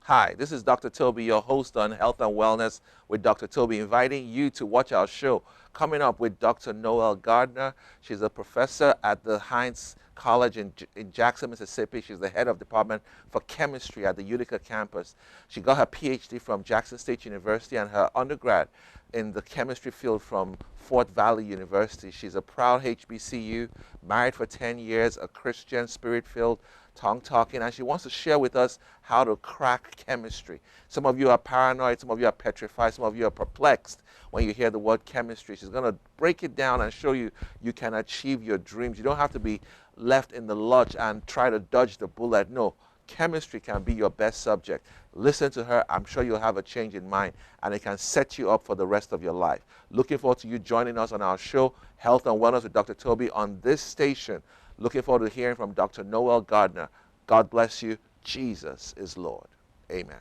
Hi, this is Dr. Toby, your host on Health and Wellness with Dr. Toby, inviting you to watch our show coming up with Dr. Noel Gardner. She's a professor at the Heinz College in Jackson, Mississippi. She's the head of department for chemistry at the Utica campus. She got her PhD from Jackson State University and her undergrad in the chemistry field from Fort Valley University. She's a proud HBCU, married for 10 years, a Christian, spirit-filled, tongue talking, and she wants to share with us how to crack chemistry. Some of you are paranoid, some of you are petrified, some of you are perplexed when you hear the word chemistry. She's going to break it down and show you you can achieve your dreams. You don't have to be left in the lurch and try to dodge the bullet. No, chemistry can be your best subject. Listen to her. I'm sure you'll have a change in mind, and it can set you up for the rest of your life. Looking forward to you joining us on our show, Health and Wellness with Dr. Toby, on this station. Looking forward to hearing from Dr. Noel Gardner. God bless you. Jesus is Lord. Amen.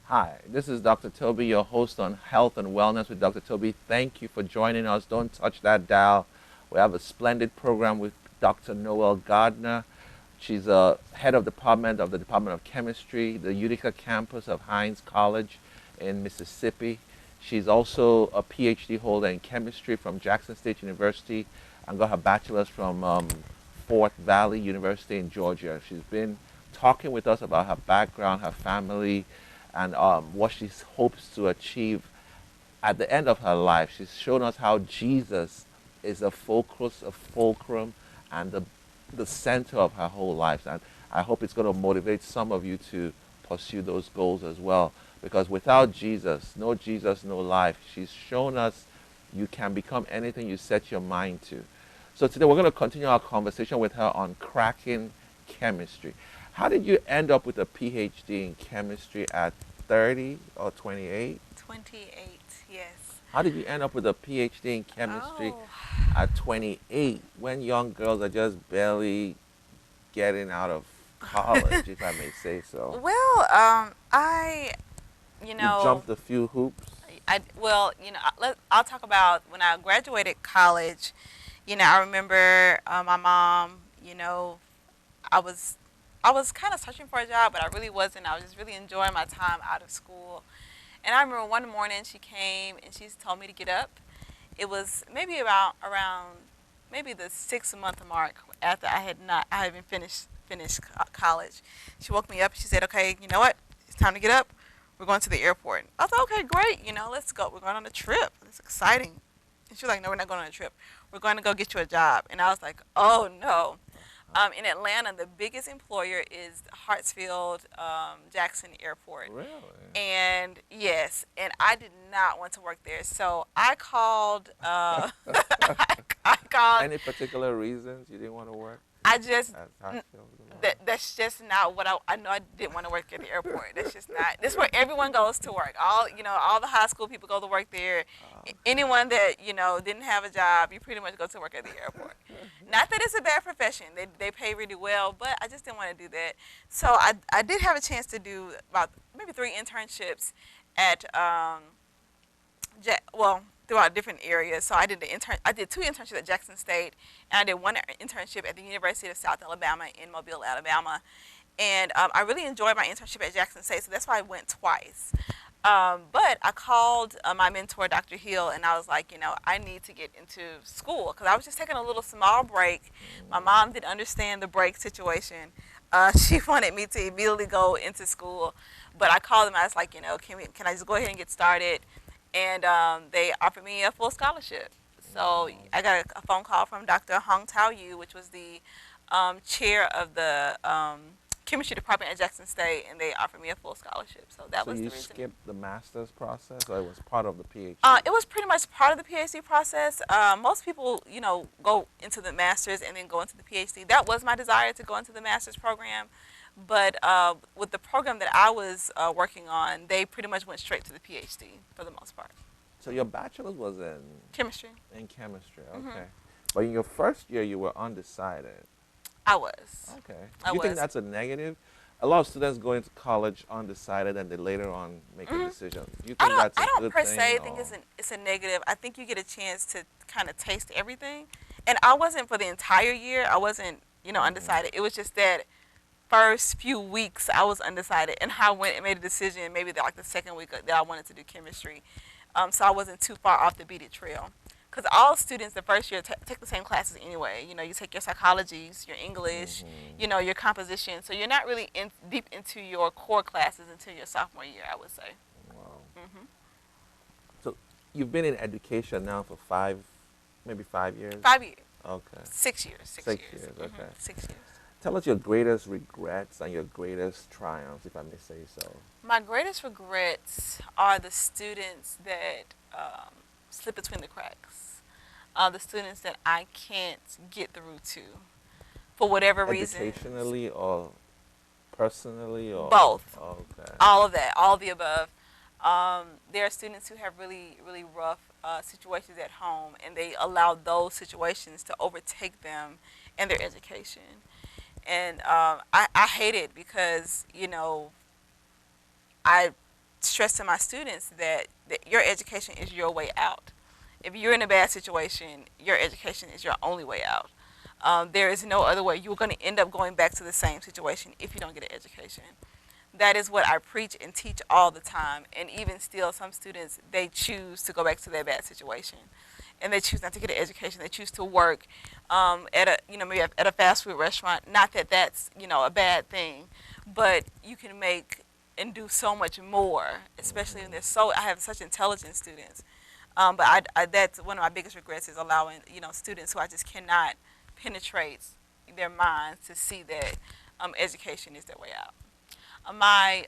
Hi, this is Dr. Toby, your host on Health and Wellness with Dr. Toby. Thank you for joining us. Don't touch that dial. We have a splendid program with Dr. Noel Gardner. She's a head of department of the Department of Chemistry, the Utica campus of Heinz College in Mississippi. She's also a PhD holder in chemistry from Jackson State University and got her bachelor's from Fort Valley University in Georgia. She's been talking with us about her background, her family, and what she hopes to achieve at the end of her life. She's shown us how Jesus is a fulcrum, and the center of her whole life. And I hope it's going to motivate some of you to pursue those goals as well. Because without Jesus, no life. She's shown us you can become anything you set your mind to. So today we're going to continue our conversation with her on cracking chemistry. How did you end up with a PhD in chemistry at 30 or 28? 28, yes. How did you end up with a PhD in chemistry at 28 when young girls are just barely getting out of college, if I may say so? Well, You jumped a few hoops? I'll talk about when I graduated college. I remember my mom, I was I was kind of searching for a job, but I really wasn't. I was just really enjoying my time out of school. And I remember one morning she came and she told me to get up. It was maybe around maybe the 6 month mark after I hadn't finished college. She woke me up. She said, "Okay, you know what? It's time to get up. We're going to the airport." I thought, "Okay, great. Let's go. We're going on a trip. It's exciting." And she was like, "No, we're not going on a trip. We're going to go get you a job." And I was like, "Oh no." In Atlanta, the biggest employer is Hartsfield Jackson Airport. Really? And yes, and I did not want to work there, so I called. I called. Any particular reasons you didn't want to work I just at Hartsfield? that's just not what I know. I didn't want to work at the airport. That's just not. That's where everyone goes to work. All the high school people go to work there. Anyone that didn't have a job, you pretty much go to work at the airport. Not that it's a bad profession. They pay really well, but I just didn't want to do that. So I did have a chance to do about maybe 3 internships at throughout different areas. So I did 2 internships at Jackson State, and I did 1 internship at the University of South Alabama in Mobile, Alabama. And I really enjoyed my internship at Jackson State, so that's why I went twice. But I called my mentor, Dr. Hill, and I was like, I need to get into school because I was just taking a little small break. My mom didn't understand the break situation. She wanted me to immediately go into school, but I called them. I was like, can I just go ahead and get started? And they offered me a full scholarship. So I got a phone call from Dr. Hong Tao Yu, which was the chair of the chemistry department at Jackson State, and they offered me a full scholarship. So that was the reason. So you skipped the master's process, or it was part of the PhD? It was pretty much part of the PhD process. Most people, go into the master's and then go into the PhD. That was my desire to go into the master's program, But with the program that I was working on, they pretty much went straight to the PhD for the most part. So your bachelor's was Chemistry. in chemistry, Hmm. okay. But in your first year, you were undecided. I was. Okay. I Do you think was. that's a negative? A lot of students go into college undecided and they later on make a Mhm. decision. Do you I think don't. that's a I don't good per thing? se think Or? it's a negative. I think you get a chance to kind of taste everything. And I wasn't for the entire year. I wasn't, undecided. It was just that first few weeks I was undecided, and I went and made a decision. Maybe like the second week that I wanted to do chemistry, so I wasn't too far off the beaded trail. Because all students the first year take the same classes anyway. You take your psychologies, your English, Mhm. your composition. So you're not really deep into your core classes until your sophomore year, I would say. Wow. Hmm. So you've been in education now for maybe 5 years? 5 years. Okay. 6 years. 6 years, okay. 6 years. Tell us your greatest regrets and your greatest triumphs, if I may say so. My greatest regrets are the students that slip between the cracks. The students that I can't get through to for whatever reason. Educationally or personally or? Both. Okay. All of that, all of the above. There are students who have really, really rough situations at home, and they allow those situations to overtake them in their education. And I hate it because, I stress to my students that your education is your way out. If you're in a bad situation, your education is your only way out. There is no other way. You're going to end up going back to the same situation if you don't get an education. That is what I preach and teach all the time. And even still, some students, they choose to go back to their bad situation. And they choose not to get an education. They choose to work at maybe at a fast food restaurant. Not that that's, a bad thing, but you can make and do so much more, especially when I have such intelligent students. But that's one of my biggest regrets is allowing, students who I just cannot penetrate their minds to see that education is their way out. My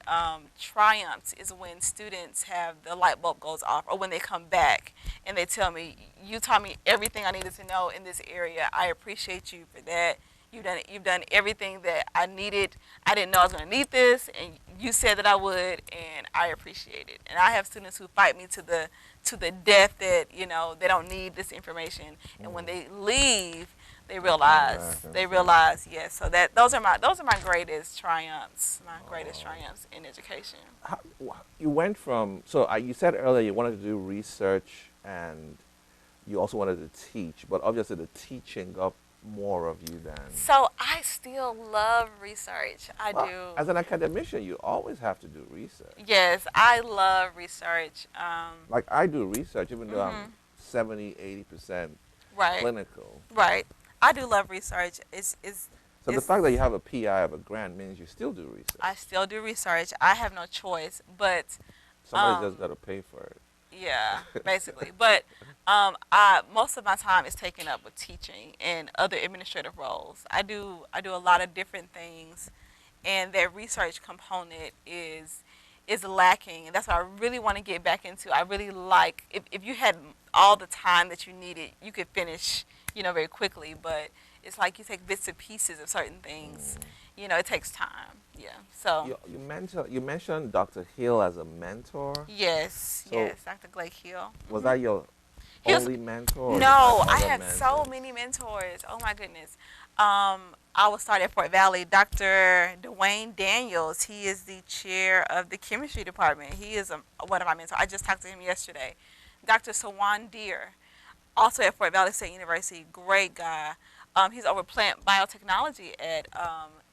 triumphs is when students have the light bulb goes off, or when they come back and they tell me, "You taught me everything I needed to know in this area. I appreciate you for that. You've done everything that I needed. I didn't know I was going to need this, and you said that I would, and I appreciate it." And I have students who fight me to the death that they don't need this information, and when they leave, they realize yes. So those are my greatest triumphs. My greatest triumphs in education. You went from, so you said earlier you wanted to do research and you also wanted to teach, but obviously the teaching got more of you than. So I still love research. I Well, do. as an academician, you always have to do research. Yes, I love research. Like I do research, even though Mhm. I'm 70, 80% Right. clinical. Right. I do love research. So the fact that you have a PI of a grant means you still do research. I still do research. I have no choice, but Somebody's um, just got to pay for it. yeah, basically. But most of my time is taken up with teaching and other administrative roles. I do a lot of different things, and that research component is lacking, and that's what I really want to get back into. I really like if you had all the time that you needed, you could finish, very quickly. But it's like you take bits and pieces of certain things. It takes time. Yeah. So You mentioned Dr. Hill as a mentor. yes, So- yes, Dr. Blake Hill. Was that your He was- only mentor? or did you No, have I other had so mentors? many mentors. Oh my goodness. I was started at Fort Valley. Dr. Dwayne Daniels, he is the chair of the chemistry department. He is one of my mentors. I just talked to him yesterday. Dr. Sawan Deer, also at Fort Valley State University, great guy. He's over plant biotechnology at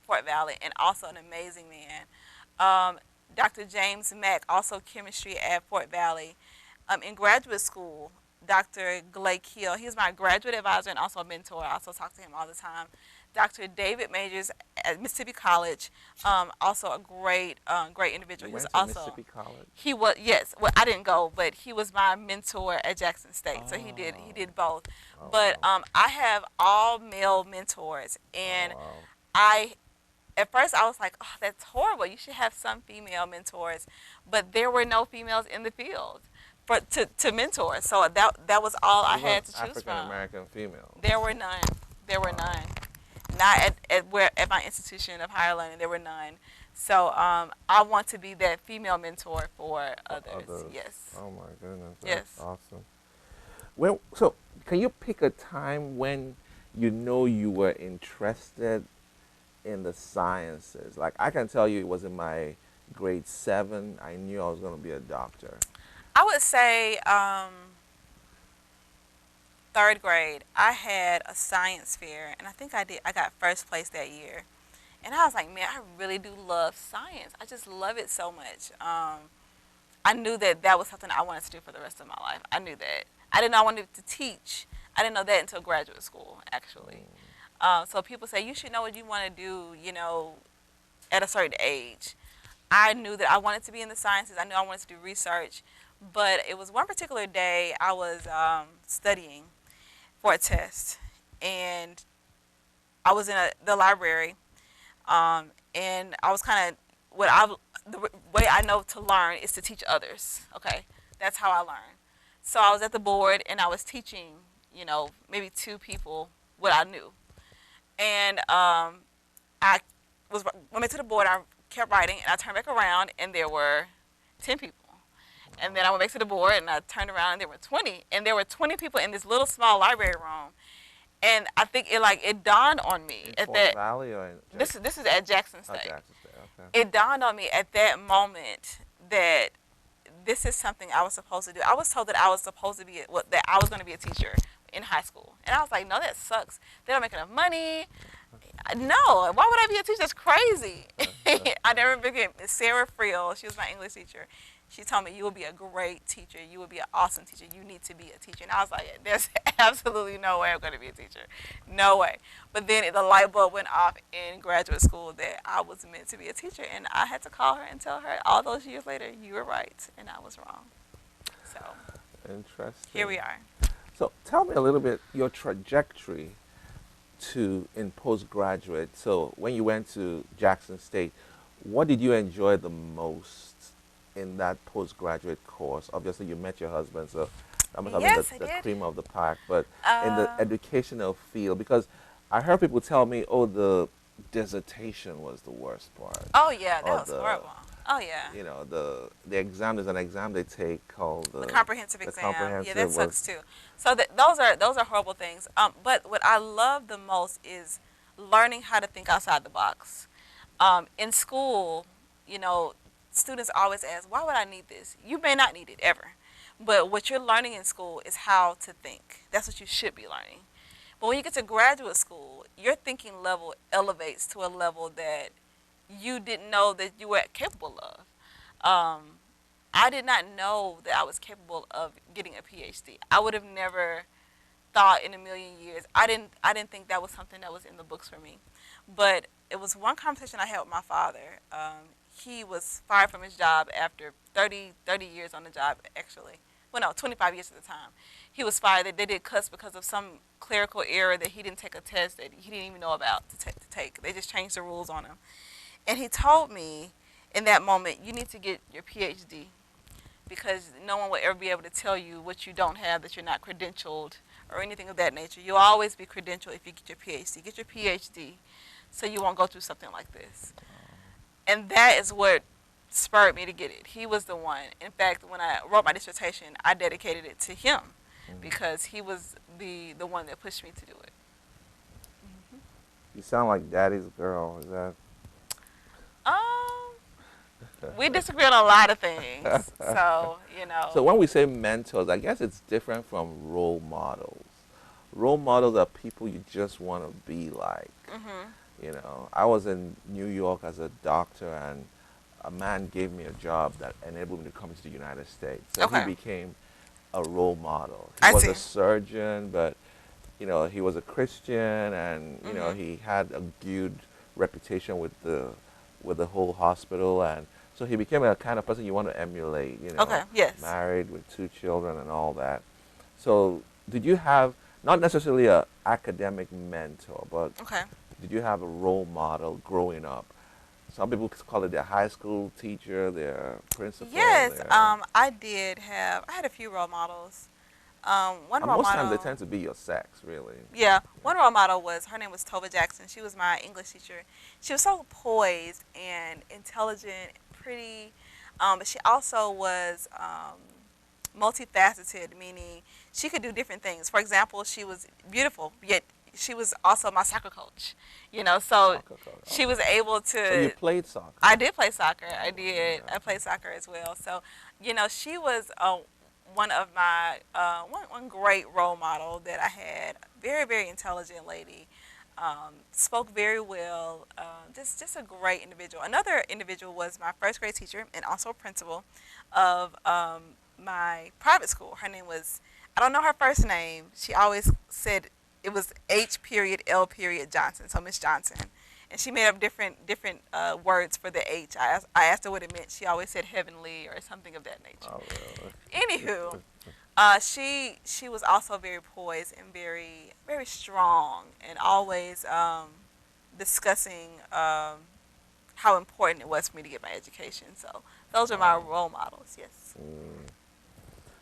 Fort Valley, and also an amazing man. Dr. James Mack, also chemistry at Fort Valley. In graduate school, Dr. Blake Hill, he's my graduate advisor and also a mentor. I also talk to him all the time. Dr. David Majors at Mississippi College, also a great individual. You He was went to also Mississippi College? he was yes. Well, I didn't go, but he was my mentor at Jackson State, so he did both. Oh, But wow. I have all male mentors, and Oh, wow. at first I was like, oh, that's horrible. You should have some female mentors, but there were no females in the field to mentor. So that was all I What had about to choose African from. American female. There were none. There were none. not at my institution of higher learning. There were none. So I want to be that female mentor for others. Others. Yes. Oh my goodness, that's Yes. awesome. Well, so can you pick a time when you know you were interested in the sciences? Like I can tell you, it was in my grade 7. I knew I was going to be a doctor. I would say third grade. I had a science fair, and I think I did. I got first place that year, and I was like, man, I really do love science. I just love it so much. I knew that that was something I wanted to do for the rest of my life. I knew that. I didn't know I wanted to teach. I didn't know that until graduate school, actually. So people say you should know what you want to do, at a certain age. I knew that I wanted to be in the sciences. I knew I wanted to do research. But it was one particular day I was studying for a test, and I was in the library, and I was kind of the way I know to learn is to teach others. Okay, that's how I learn. So I was at the board and I was teaching, maybe 2 people what I knew, and I went to the board. I kept writing, and I turned back around, and there were 10 people. And then I went back to the board, and I turned around, and there were 20. And there were 20 people in this little small library room. And I think it dawned on me In at Fort that. Valley or in This is at Jackson Oh, State. Jackson State. Okay. It dawned on me at that moment that this is something I was supposed to do. I was told that I was supposed to be that I was going to be a teacher in high school, and I was like, no, that sucks. They don't make enough money. No, why would I be a teacher? That's crazy. I never became Sarah Friel. She was my English teacher. She told me, you will be a great teacher. You will be an awesome teacher. You need to be a teacher. And I was like, there's absolutely no way I'm going to be a teacher. No way. But then the light bulb went off in graduate school that I was meant to be a teacher. And I had to call her and tell her all those years later, you were right and I was wrong. So Interesting. here we are. So tell me a little bit your trajectory in postgraduate. So when you went to Jackson State, what did you enjoy the most in that postgraduate course? Obviously, you met your husband, so that must have Yes, been I the did. cream of the pack. But in the educational field, because I heard people tell me, oh, the dissertation was the worst part. Oh, yeah, that Or was the, horrible. Oh, yeah. You know, the exam, there's an exam they take called The comprehensive the exam. Yeah, comprehensive that was- sucks too. So those are horrible things. But what I love the most is learning how to think outside the box. In school, students always ask, why would I need this? You may not need it ever. But what you're learning in school is how to think. That's what you should be learning. But when you get to graduate school, your thinking level elevates to a level that you didn't know that you were capable of. I did not know that I was capable of getting a PhD. I would have never thought in a million years. I didn't think that was something that was in the books for me. But it was one conversation I had with my father. He was fired from his job after 30 years on the job, actually. Well, no, 25 years at the time. He was fired. They did cuts because of some clerical error that he didn't take a test that he didn't even know about to take. They just changed the rules on him. And he told me in that moment, you need to get your PhD because no one will ever be able to tell you what you don't have, that you're not credentialed or anything of that nature. You'll always be credentialed if you get your PhD. Get your PhD so you won't go through something like this. And that is what spurred me to get it. He was the one. In fact, when I wrote my dissertation, I dedicated it to him because he was the one that pushed me to do it. You sound like daddy's girl. Is that? We disagree on a lot of things. So, So when we say mentors, I guess it's different from role models. Role models are people you just want to be like. I was in New York as a doctor, and a man gave me a job that enabled me to come to the United States. So Okay. he became a role model. He I was see. a surgeon, but he was a Christian, and he had a good reputation with the whole hospital, and so he became a kind of person you want to emulate. Okay, yes. Married with 2 children and all that. So did you have not necessarily a academic mentor, but Okay. did you have a role model growing up? Some people call it their high school teacher, their principal. Yes, their- I had a few role models. One And role most times they model. tend to be your sex, really. Yeah, one role model was her name was Tova Jackson. She was my English teacher. She was so poised and intelligent, pretty, but she also was multifaceted, meaning she could do different things. For example, she was beautiful, yet she was also my soccer coach. You know, so Soccer coach. she Okay. was able So you to. played soccer. I did play soccer. I Oh, did. yeah. I played soccer as well. So, you know, she was one of my one great role model that I had. Very very intelligent lady. Spoke very well. Just a great individual. Another individual was my first grade teacher and also principal of my private school. Her name was, I don't know her first name. She always said it was H period L period Johnson. So Miss Johnson, and she made up different words for the H. I asked her what it meant. She always said heavenly or something of that nature. Oh, really? Anywho, she was also very poised and very very strong and always discussing how important it was for me to get my education. So those are my Wow. role models. Yes. Mm.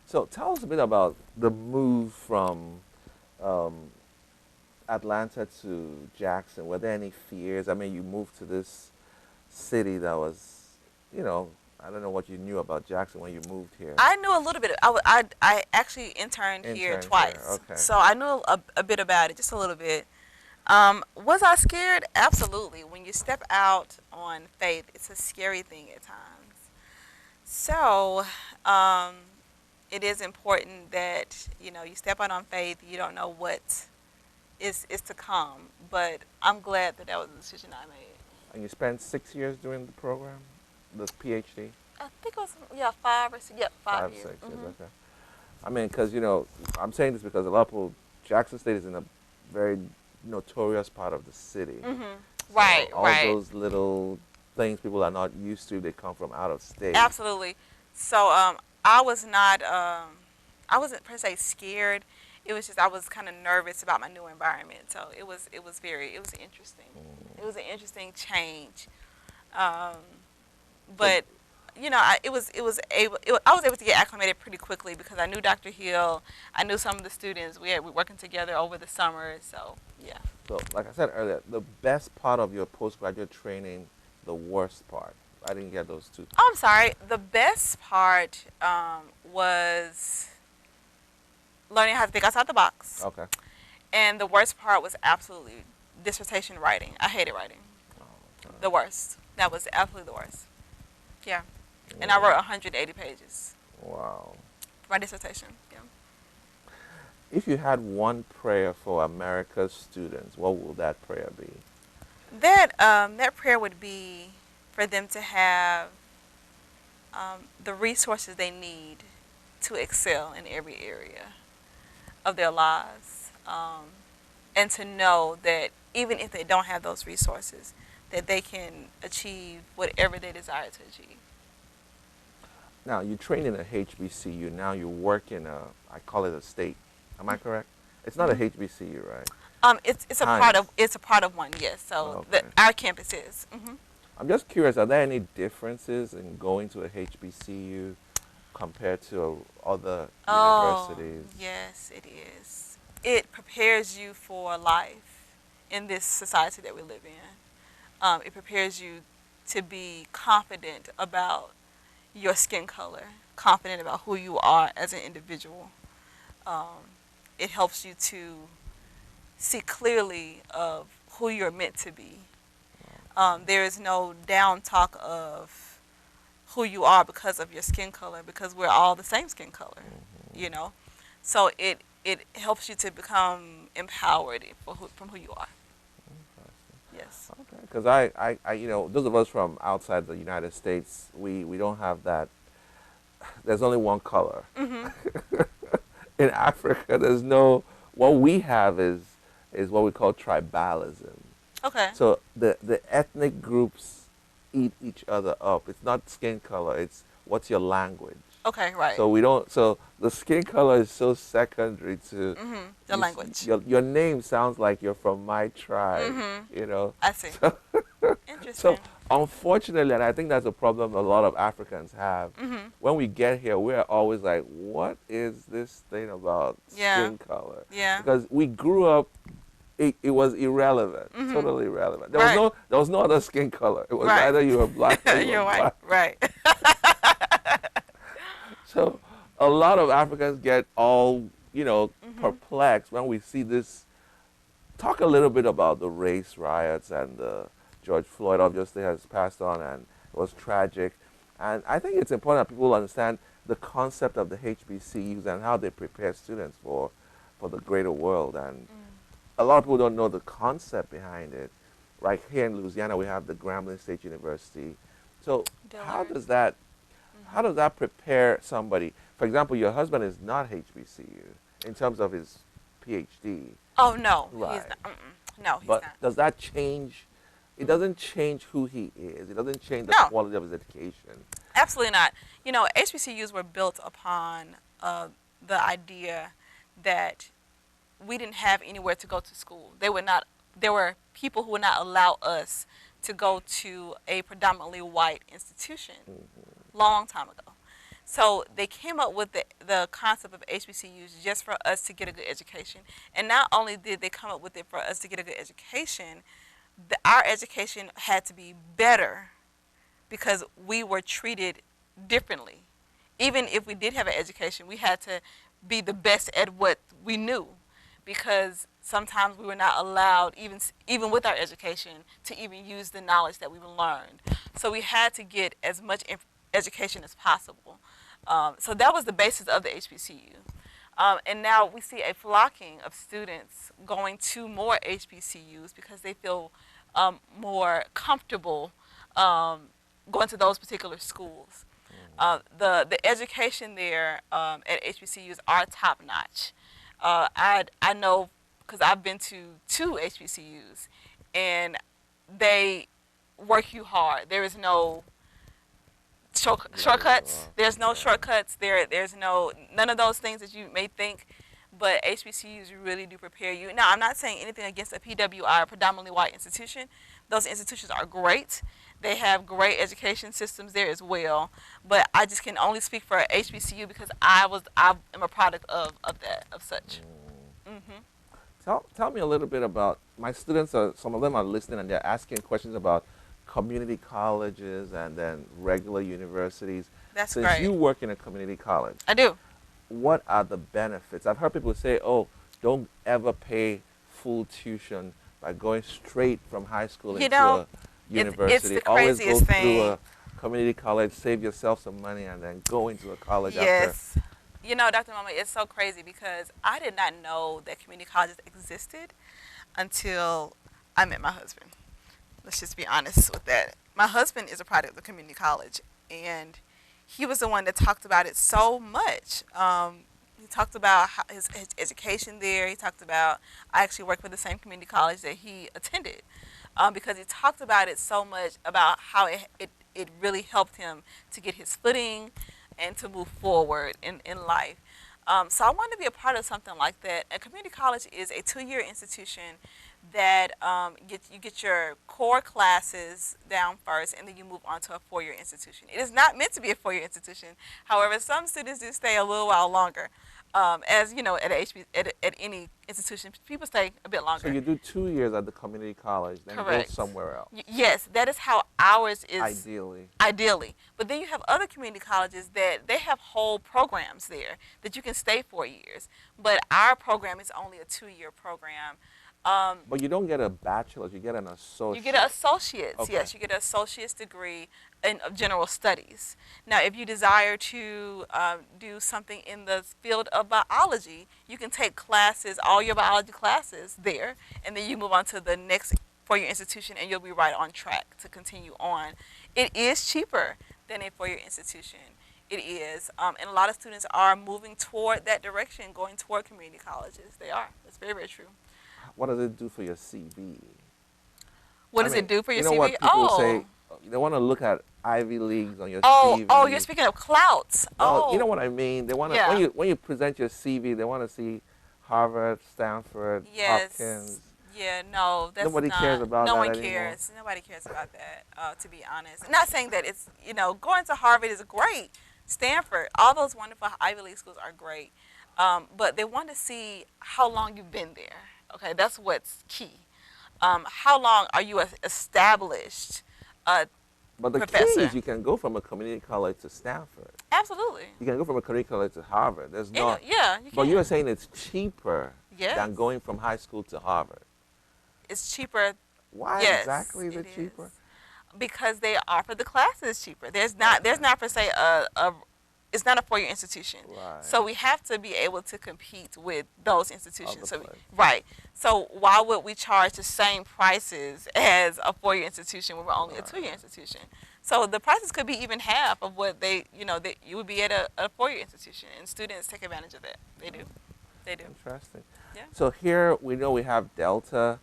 So tell us a bit about the move from um, Atlanta to Jackson. Were there any fears? I mean, you moved to this city that was, you know, I don't know what you knew about Jackson when you moved here. I knew a little bit. I actually interned here Interned twice, here, okay. so I knew a bit about it, just a little bit. Was I scared? Absolutely. When you step out on faith, it's a scary thing at times. So, it is important that you step out on faith. You don't know what is to come, but I'm glad that that was the decision I made. And you spent 6 years doing the program, the PhD? I think it was 5 or 6. Yeah, 5 years. 6 years, Hmm. okay. I mean, because, you know, I'm saying this because a lot of people, Jackson State is in a very notorious part of the city. Hmm. So Right, all right. those little things people are not used to, they come from out of state. Absolutely. So I was not I wasn't per se scared. It was just I was kind of nervous about my new environment. So it was interesting. It was an interesting change. Um, but I was able to get acclimated pretty quickly because I knew Dr. Hill. I knew some of the students. We were working together over the summer. So yeah. So, like I said earlier, the best part of your postgraduate training, the worst part. I didn't get those two. Oh, I'm sorry. The best part was learning how to think outside the box. Okay. And the worst part was absolutely dissertation writing. I hated writing. Oh, okay. The worst. That was absolutely the worst. Yeah. And I wrote 180 pages Wow. for my dissertation. Yeah. If you had one prayer for America's students, what would that prayer be? That prayer would be for them to have the resources they need to excel in every area of their lives, and to know that even if they don't have those resources, that they can achieve whatever they desire to achieve. Now, you train in a HBCU. Now you work in I call it a state. Am I correct? It's not a HBCU, right? It's a part Hines. of one, yes. So Okay. our campus is. I'm just curious, are there any differences in going to a HBCU compared to other universities? Yes, it is. It prepares you for life in this society that we live in. It prepares you to be confident about your skin color, confident about who you are as an individual. It helps you to see clearly of who you're meant to be. There is no down talk of who you are because of your skin color, because we're all the same skin color, you know. So it helps you to become empowered from who you are. Yes. Okay, because I, you know, those of us from outside the United States, we don't have that. There's only one color. In Africa, there's no. What we have is what we call tribalism. Okay. So the ethnic groups eat each other up. It's not skin color. It's what's your language. Okay. Right. So we don't. So the skin color is so secondary to The language. Your name sounds like you're from my tribe. Mhm. You know. I see. So Interesting. unfortunately, and I think that's a problem a lot of Africans have. When we get here, we're always like, what is this thing about Yeah. skin color? Yeah. Because we grew up, it was irrelevant, totally irrelevant. There was Right. no other skin color. It was Right. either you were black or you You're were white. black. Right. So a lot of Africans get all, perplexed when we see this. Talk a little bit about the race riots and George Floyd obviously has passed on and it was tragic. And I think it's important that people understand the concept of the HBCUs and how they prepare students for the greater world. And a lot of people don't know the concept behind it. Right here in Louisiana, we have the Grambling State University. So how Dillard. does that prepare somebody? For example, your husband is not HBCU in terms of his PhD. Oh no, Right. he's not. No, he's But not. does that change? It doesn't change who he is. It doesn't change the No. quality of his education. Absolutely not. You know, HBCUs were built upon the idea that we didn't have anywhere to go to school. They would not. There were people who would not allow us to go to a predominantly white institution long time ago. So they came up with the concept of HBCUs just for us to get a good education. And not only did they come up with it for us to get a good education, our education had to be better because we were treated differently. Even if we did have an education, we had to be the best at what we knew because sometimes we were not allowed, even with our education, to even use the knowledge that we learned. So we had to get as much education as possible. So that was the basis of the HBCU. And now we see a flocking of students going to more HBCUs because they feel more comfortable going to those particular schools. The education there at HBCUs are top notch. I know because I've been to 2 HBCUs, and they work you hard. There is no shortcuts. There's no shortcuts. There's none of those things that you may think. But HBCUs really do prepare you. Now, I'm not saying anything against a PWI, a predominantly white institution. Those institutions are great. They have great education systems there as well. But I just can only speak for HBCU because I am a product of such. Tell me a little bit about my students. Some of them are listening and they're asking questions about community colleges and then regular universities. That's Since great. you work in a community college, I do. what are the benefits? I've heard people say, oh, don't ever pay full tuition by going straight from high school into a university. it's the Always go craziest through thing. a community college, save yourself some money, and then go into a college after. Yes. You know, Dr. Mama, it's so crazy because I did not know that community colleges existed until I met my husband. Let's just be honest with that. My husband is a product of community college, and he was the one that talked about it so much. He talked about his education there. He talked about, I actually worked for the same community college that he attended because he talked about it so much about how it really helped him to get his footing and to move forward in life. So I wanted to be a part of something like that. A community college is a 2-year institution that you get your core classes down first, and then you move on to a 4-year institution. It is not meant to be a 4-year institution. However, some students do stay a little while longer. As you know, at any institution, people stay a bit longer. So you do 2 years at the community college, then Correct. go somewhere else. Yes, that is how ours is. Ideally. But then you have other community colleges that they have whole programs there that you can stay 4 years. But our program is only a 2-year program. But you don't get a bachelor's, you get an associate. You get an associate's, Okay. yes. You get an associate's degree of general studies. Now, if you desire to do something in the field of biology, you can take classes, all your biology classes there, and then you move on to the next 4-year institution, and you'll be right on track to continue on. It is cheaper than a 4-year institution. It is. And a lot of students are moving toward that direction, going toward community colleges. They are. It's very, very true. What does it do for your CV? What does it do for your You know CV? what people say? They want to look at Ivy Leagues on your CV. Oh, you're speaking of clouts. Oh, you know what I mean? They want to Yeah. when you present your CV, they want to see Harvard, Stanford, Yes. Hopkins. Yeah, no, that's Nobody not. cares about No that one anymore. cares. Nobody cares about that. To be honest, I'm not saying that it's going to Harvard is great. Stanford, all those wonderful Ivy League schools are great, but they want to see how long you've been there. Okay, that's what's key. How long are you established uh, But the key is professor? you can go from a community college to Stanford. Absolutely. You can go from a community college to Harvard. There's not. Yeah, you But you can. are saying it's cheaper Yes, than going from high school to Harvard. it's cheaper. Why Yes, exactly is it it cheaper? is. Because they offer the classes cheaper. There's not per se a it's not a 4-year institution. Right. So we have to be able to compete with those institutions. Other So places. right. So why would we charge the same prices as a 4-year institution when we're only a 2-year institution? So the prices could be even half of what that you would be at a 4-year institution, and students take advantage of that. They do. They do. Interesting. Yeah. So here we know we have Delta.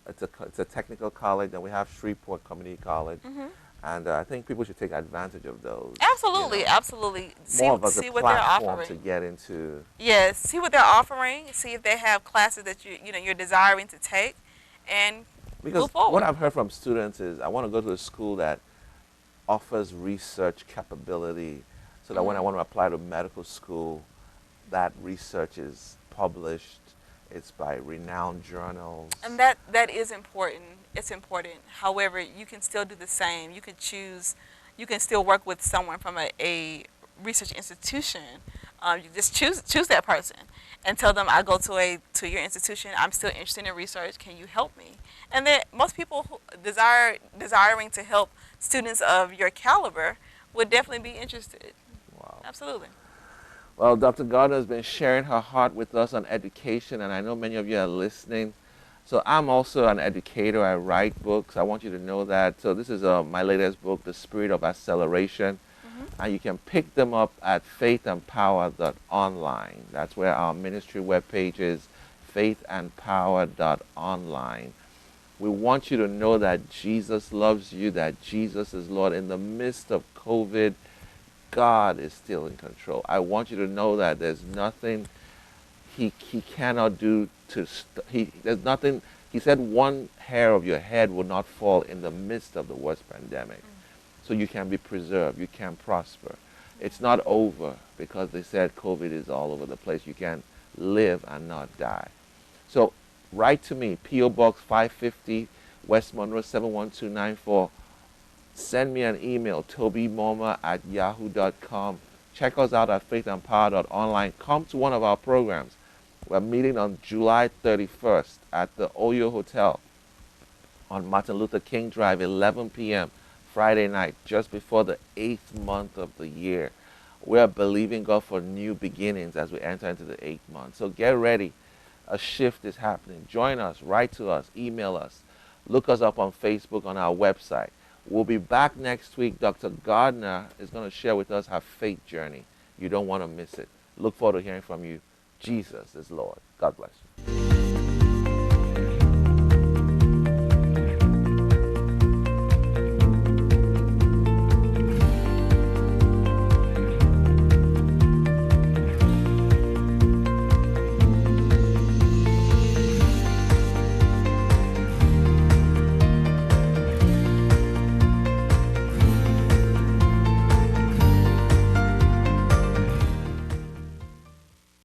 It's a technical college, and we have Shreveport Community College. Mhm. And I think people should take advantage of those. Absolutely, you know. absolutely. More of as a See what they're platform offering. to get into. Yes, see what they're offering. See if they have classes that you're desiring to take, and Because move forward. what I've heard from students is I want to go to a school that offers research capability so that when I Mhm. want to apply to medical school, that research is published, it's by renowned journals. And that is important. It's important. However, you can still do the same. You can choose. You can still work with someone from a research institution. You just choose that person and tell them I go to your institution. I'm still interested in research. Can you help me? And then most people who desiring to help students of your caliber would definitely be interested. Wow. Absolutely. Well, Dr. Gardner has been sharing her heart with us on education, and I know many of you are listening. So I'm also an educator. I write books. I want you to know that. So this is my latest book, The Spirit of Acceleration. And you can pick them up at faithandpower.online. That's where our ministry webpage is, faithandpower.online. We want you to know that Jesus loves you, that Jesus is Lord. In the midst of COVID, God is still in control. I want you to know that there's nothing he cannot do there's nothing. He said one hair of your head will not fall in the midst of the worst pandemic. So you can be preserved, you can prosper. It's not over because they said COVID is all over the place. You can live and not die. So write to me, P.O. Box 550, West Monroe 71294. Send me an email, tobymoma@yahoo.com. Check us out at faithandpower.online. Come to one of our programs. We're meeting on July 31st at the Oyo Hotel on Martin Luther King Drive, 11 p.m. Friday night, just before the 8th month of the year. We're believing God for new beginnings as we enter into the 8th month. So get ready. A shift is happening. Join us, write to us, email us. Look us up on Facebook, on our website. We'll be back next week. Dr. Gardner is going to share with us her faith journey. You don't want to miss it. Look forward to hearing from you. Jesus is Lord. God bless you.